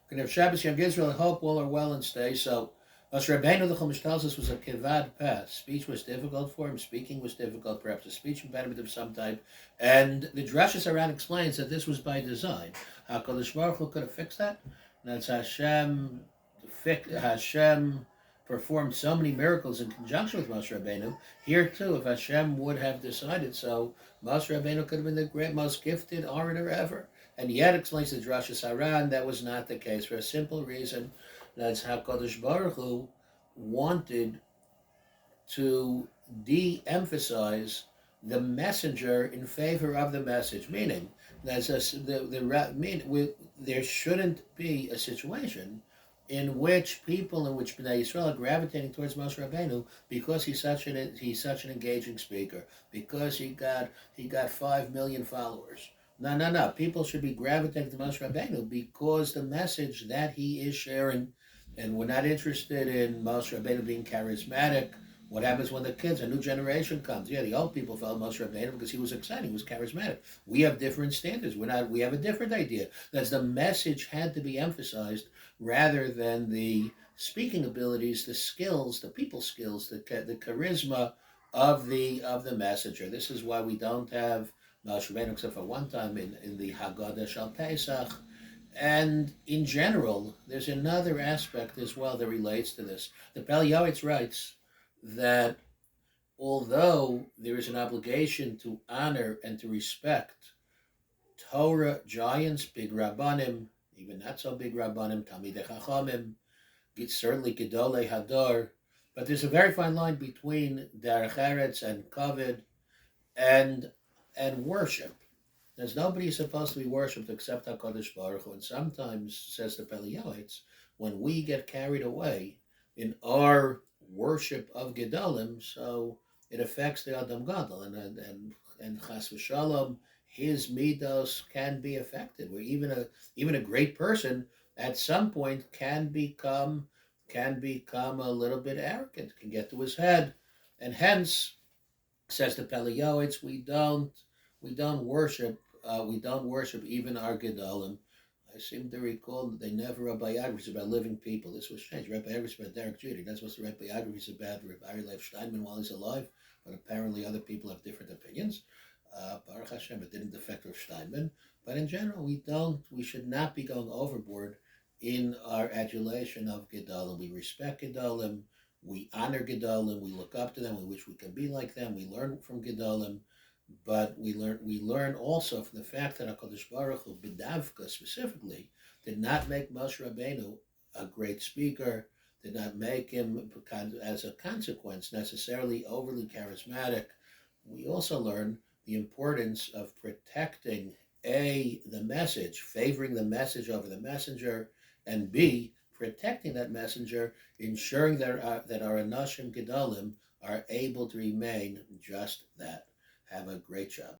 Can have Shabbos Young Israel, hope all are well and stay. So, as Rabbeinu the Chumash tells us, was a kivad pass. Speech was difficult for him. Speaking was difficult, perhaps a speech impediment of some type. And the Drashas Aran explains that this was by design. Hakadosh Baruch Hu could have fixed that. That's Hashem performed so many miracles in conjunction with Moshe Rabbeinu. Here too, if Hashem would have decided so, Moshe Rabbeinu could have been the great, most gifted orator ever. And yet, explains the Drashas Haran, that was not the case for a simple reason. That's how Kadosh Baruch Hu wanted to de-emphasize the messenger in favor of the message. Meaning, there shouldn't be a situation in which Bnei Yisrael are gravitating towards Moshe Rabbeinu because he's such an engaging speaker, because he got 5 million followers. No. People should be gravitating to Moshe Rabbeinu because the message that he is sharing, and we're not interested in Moshe Rabbeinu being charismatic. What happens when a new generation comes? Yeah, the old people follow Moshe Rabbeinu because he was exciting, he was charismatic. We have different standards. We have a different idea. That's the message had to be emphasized rather than the speaking abilities, the skills, the people skills, the charisma of the messenger. This is why we don't have Moshe Rabbeinu except for one time in the Haggadah Shal Pesach. And in general, there's another aspect as well that relates to this. The Pel Yoetz writes that although there is an obligation to honor and to respect Torah giants, big Rabbanim, even not so big Rabbanim, Talmidei Chachamim, certainly Gedolei Hador, but there's a very fine line between Derech Eretz and Kavod and worship. There's nobody supposed to be worshipped except HaKadosh Baruch Hu. And sometimes, says the Pel Yoetz, when we get carried away in our worship of Gedolim, so it affects the Adam Gadol, and Chas v'Shalom, his midos can be affected. Where even a great person at some point can become a little bit arrogant, can get to his head, and hence, says the Pel Yoetz, we don't worship even our Gedolim. I seem to recall that they never wrote biographies about living people. This was changed. Read biographies about Derek Judy. That's supposed to write biographies about Rabbi Lev Steinman while he's alive, but apparently other people have different opinions. Baruch Hashem, it didn't affect Rav Steinman. But in general, we should not be going overboard in our adulation of Gedolim. We respect Gedolim, we honor Gedolim, we look up to them, we wish we could be like them, we learn from Gedolim. But we learn also from the fact that HaKadosh Baruch Hu, B'davka specifically, did not make Moshe Rabbeinu a great speaker, did not make him, as a consequence, necessarily overly charismatic. We also learn the importance of protecting, A, the message, favoring the message over the messenger, and B, protecting that messenger, ensuring that our Anashim Gedolim are able to remain just that. Have a great job.